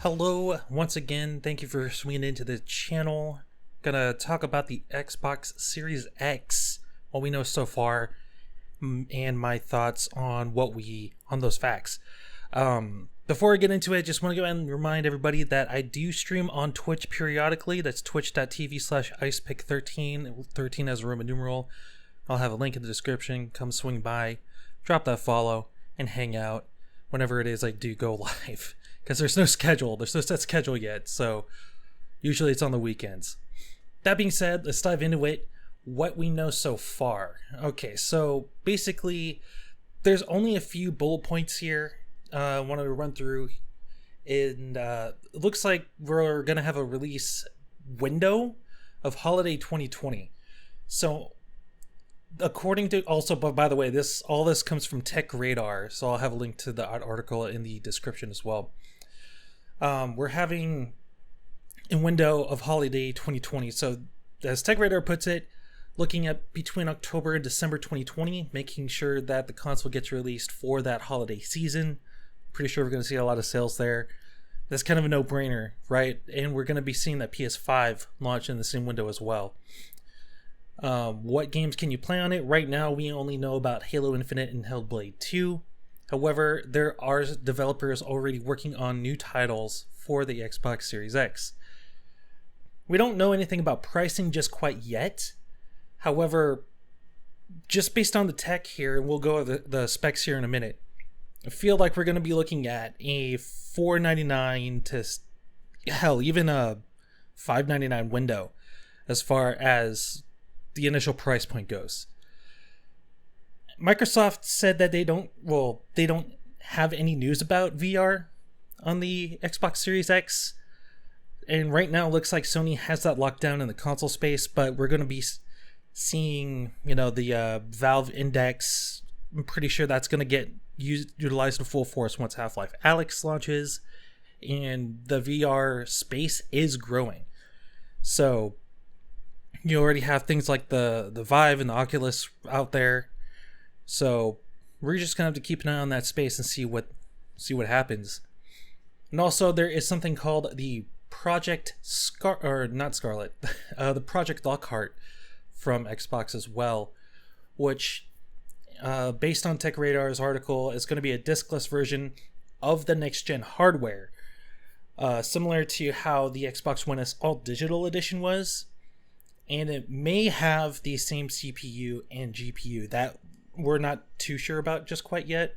Hello, once again. Thank you for swinging into the channel. Gonna talk about the Xbox Series X, what we know so far, and my thoughts on on those facts. Before I get into it, just want to go ahead and remind everybody that I do stream on Twitch periodically. That's twitch.tv/icepick13, 13 as a Roman numeral. I'll have a link in the description. Come swing by, drop that follow, and hang out whenever it is I do go live. Because there's no schedule. There's no set schedule yet. So usually it's on the weekends. That being said, let's dive into it. What we know so far. Okay, so basically there's only a few bullet points here I wanted to run through. And it looks like we're going to have a release window of holiday 2020. So according to, also, but by the way, all this comes from Tech Radar. So I'll have a link to the article in the description as well. We're having a window of holiday 2020. So as Tech Radar puts it, looking at between October and December 2020, making sure that the console gets released for that holiday season. Pretty sure we're going to see a lot of sales there. That's kind of a no-brainer, right? And we're going to be seeing that PS5 launch in the same window as well. What games can you play on it? Right now, we only know about Halo Infinite and Hellblade 2. However, there are developers already working on new titles for the Xbox Series X. We don't know anything about pricing just quite yet. However, just based on the tech here, and we'll go over the specs here in a minute, I feel like we're going to be looking at a $4.99 to, hell, even a $5.99 window as far as the initial price point goes. Microsoft said that they don't have any news about VR on the Xbox Series X. And right now it looks like Sony has that locked down in the console space, but we're going to be seeing, the Valve Index. I'm pretty sure that's going to get utilized in full force once Half-Life Alyx launches, and the VR space is growing. So you already have things like the Vive and the Oculus out there. So we're just gonna have to keep an eye on that space and see what happens. And also there is something called the Project the Project Lockhart from Xbox as well, which based on Tech Radar's article is going to be a diskless version of the next gen hardware, similar to how the Xbox One S All Digital Edition was, and it may have the same CPU and GPU that we're not too sure about just quite yet,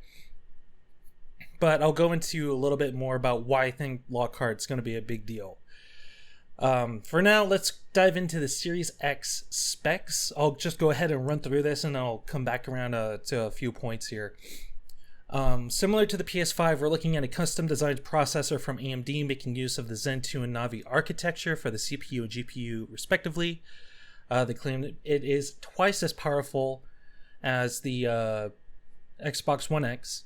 but I'll go into a little bit more about why I think Lockhart's going to be a big deal. For now, let's dive into the Series X specs. I'll just go ahead and run through this and I'll come back around to a few points here. Similar to the PS5, we're looking at a custom designed processor from AMD making use of the Zen 2 and Navi architecture for the CPU and GPU respectively. They claim that it is twice as powerful as the Xbox One X,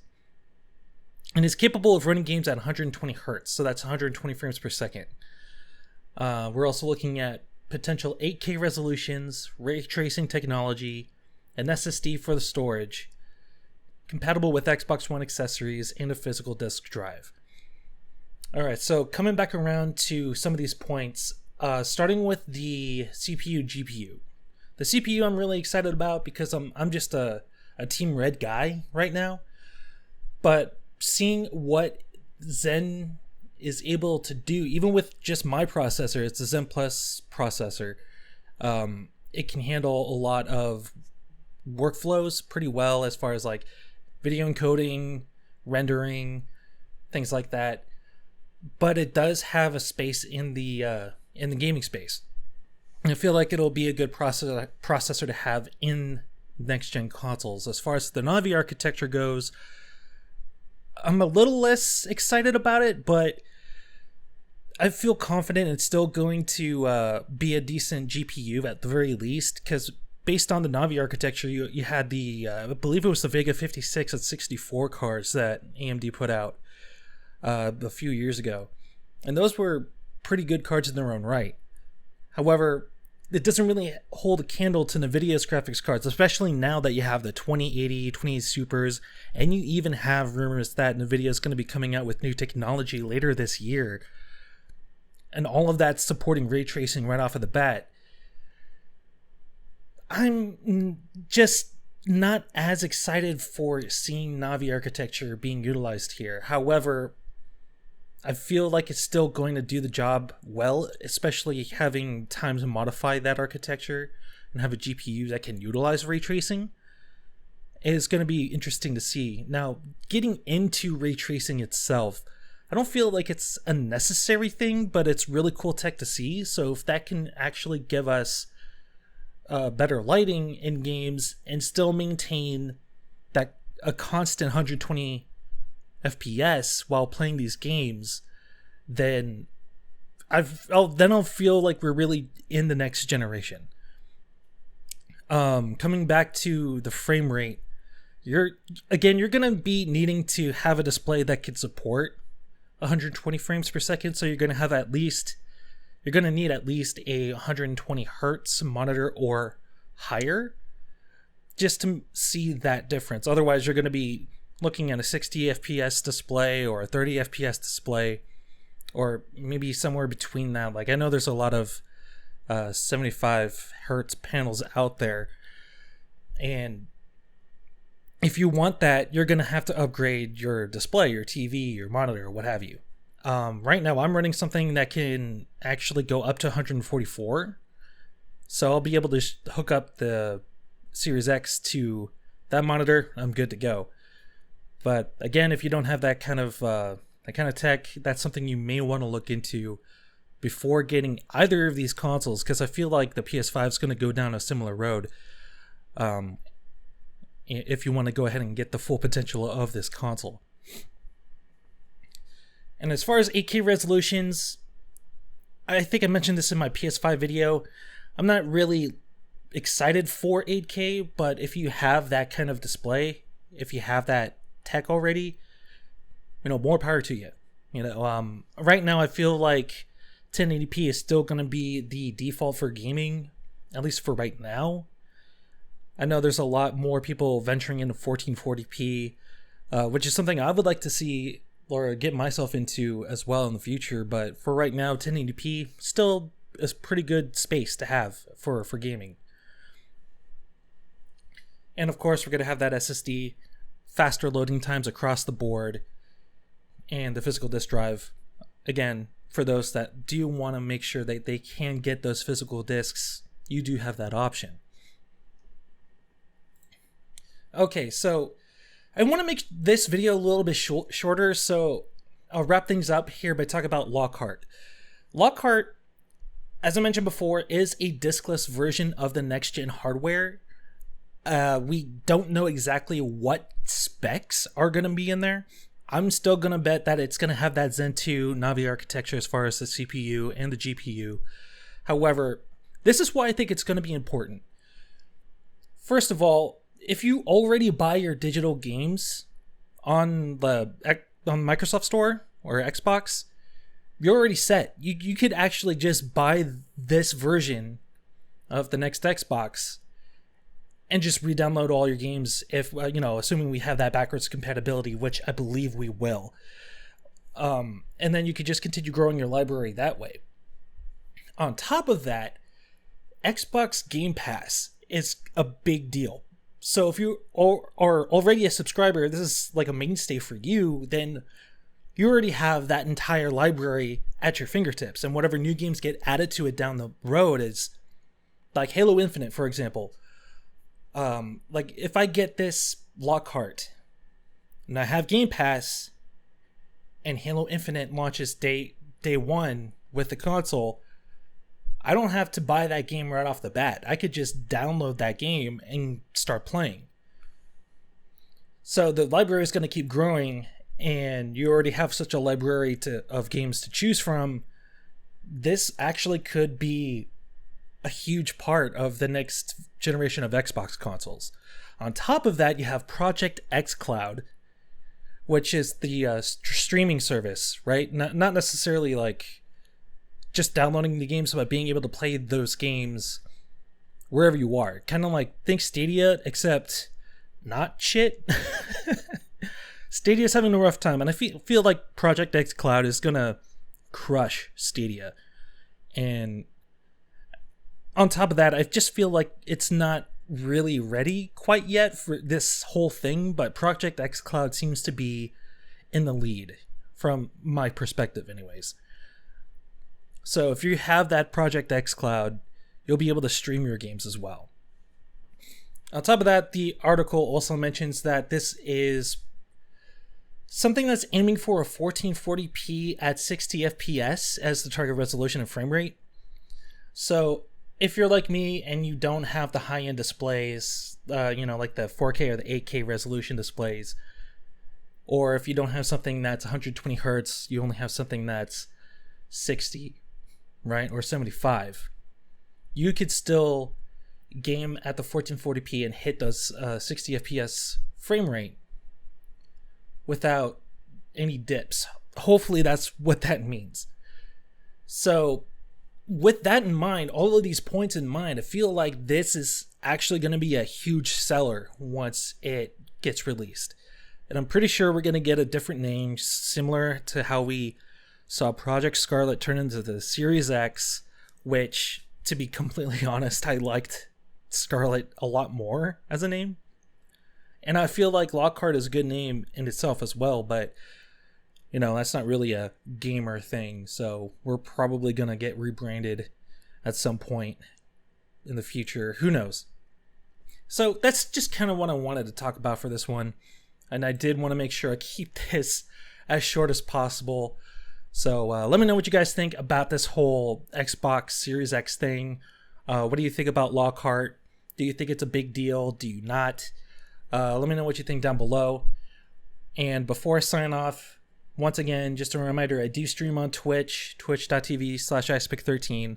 and is capable of running games at 120 hertz, so that's 120 frames per second. We're also looking at potential 8K resolutions, ray tracing technology, an SSD for the storage, compatible with Xbox One accessories, and a physical disk drive. Alright, so coming back around to some of these points, starting with the CPU GPU. The CPU I'm really excited about because I'm just a Team Red guy right now. But seeing what Zen is able to do, even with just my processor, it's a Zen Plus processor. It can handle a lot of workflows pretty well as far as like video encoding, rendering, things like that. But it does have a space in the gaming space. I feel like it'll be a good processor to have in next-gen consoles. As far as the Navi architecture goes, I'm a little less excited about it, but I feel confident it's still going to be a decent GPU at the very least, because based on the Navi architecture, you had the, I believe it was the Vega 56 and 64 cards that AMD put out a few years ago. And those were pretty good cards in their own right. However, it doesn't really hold a candle to NVIDIA's graphics cards, especially now that you have the 2080, 2080 Supers, and you even have rumors that NVIDIA is going to be coming out with new technology later this year. And all of that supporting ray tracing right off of the bat. I'm just not as excited for seeing Navi architecture being utilized here. However, I feel like it's still going to do the job well, especially having time to modify that architecture and have a GPU that can utilize ray tracing. Is going to be interesting to see. Now, getting into ray tracing itself, I don't feel like it's a necessary thing, but it's really cool tech to see. So if that can actually give us better lighting in games and still maintain that a constant 120 FPS while playing these games, then I'll feel like we're really in the next generation. Coming back to the frame rate, you're gonna be needing to have a display that can support 120 frames per second. So you're gonna need at least a 120 hertz monitor or higher, just to see that difference. Otherwise, you're gonna be looking at a 60 FPS display or a 30 FPS display, or maybe somewhere between that. Like, I know there's a lot of 75 hertz panels out there, and if you want that, you're gonna have to upgrade your display, your TV, your monitor, what have you. Right now I'm running something that can actually go up to 144, so I'll be able to hook up the Series X to that monitor. I'm good to go. But again, if you don't have that kind of tech, that's something you may want to look into before getting either of these consoles, because I feel like the PS5 is going to go down a similar road. If you want to go ahead and get the full potential of this console. And as far as 8K resolutions, I think I mentioned this in my PS5 video. I'm not really excited for 8K, but if you have that kind of display, if you have that tech already, more power to you. Right now I feel like 1080p is still going to be the default for gaming, at least for right now. I know there's a lot more people venturing into 1440p, which is something I would like to see or get myself into as well in the future. But for right now, 1080p still is pretty good space to have for gaming. And of course, we're going to have that SSD, faster loading times across the board, and the physical disk drive. Again, for those that do want to make sure that they can get those physical disks, you do have that option. Okay, so I want to make this video a little bit shorter, so I'll wrap things up here by talking about Lockhart. Lockhart, as I mentioned before, is a diskless version of the next-gen hardware. We don't know exactly what specs are going to be in there. I'm still going to bet that it's going to have that Zen 2 Navi architecture as far as the CPU and the GPU. However, this is why I think it's going to be important. First of all, if you already buy your digital games on Microsoft Store or Xbox, you're already set. You could actually just buy this version of the next Xbox and just re-download all your games, if assuming we have that backwards compatibility, which I believe we will. And then you could just continue growing your library that way. On top of that, Xbox Game Pass is a big deal. So if you are already a subscriber, this is like a mainstay for you, then you already have that entire library at your fingertips. And whatever new games get added to it down the road is like Halo Infinite, for example. Like if I get this Lockhart and I have Game Pass and Halo Infinite launches day one with the console, I don't have to buy that game right off the bat. I could just download that game and start playing. So the library is going to keep growing, and you already have such a library of games to choose from. This actually could be a huge part of the next generation of Xbox consoles. On top of that, you have Project xCloud, which is the streaming service, right? Not necessarily like just downloading the games, but being able to play those games wherever you are. Kind of like think Stadia, except not shit. Stadia's having a rough time, and I feel like Project X Cloud is gonna crush Stadia. And on top of that, I just feel like it's not really ready quite yet for this whole thing, but Project X Cloud seems to be in the lead from my perspective anyways. So if you have that Project X Cloud, you'll be able to stream your games as well. On top of that, the article also mentions that this is something that's aiming for a 1440p at 60 FPS as the target resolution and frame rate. So if you're like me and you don't have the high-end displays, like the 4K or the 8K resolution displays, or if you don't have something that's 120 hertz, you only have something that's 60, right, or 75, you could still game at the 1440p and hit those 60 FPS frame rate without any dips. Hopefully that's what that means. So with that in mind, all of these points in mind, I feel like this is actually going to be a huge seller once it gets released. And I'm pretty sure we're going to get a different name, similar to how we saw Project Scarlet turn into the Series X, which, to be completely honest, I liked Scarlet a lot more as a name. And I feel like Lockhart is a good name in itself as well, but that's not really a gamer thing, so we're probably going to get rebranded at some point in the future. Who knows? So that's just kind of what I wanted to talk about for this one, and I did want to make sure I keep this as short as possible. So let me know what you guys think about this whole Xbox Series X thing. What do you think about Lockhart? Do you think it's a big deal? Do you not? Let me know what you think down below. And before I sign off, once again, just a reminder, I do stream on Twitch, twitch.tv/icepick13.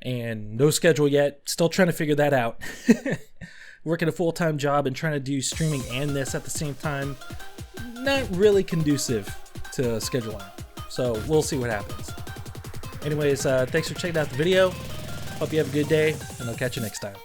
And no schedule yet. Still trying to figure that out. Working a full-time job and trying to do streaming and this at the same time. Not really conducive to scheduling. So we'll see what happens. Anyways, thanks for checking out the video. Hope you have a good day, and I'll catch you next time.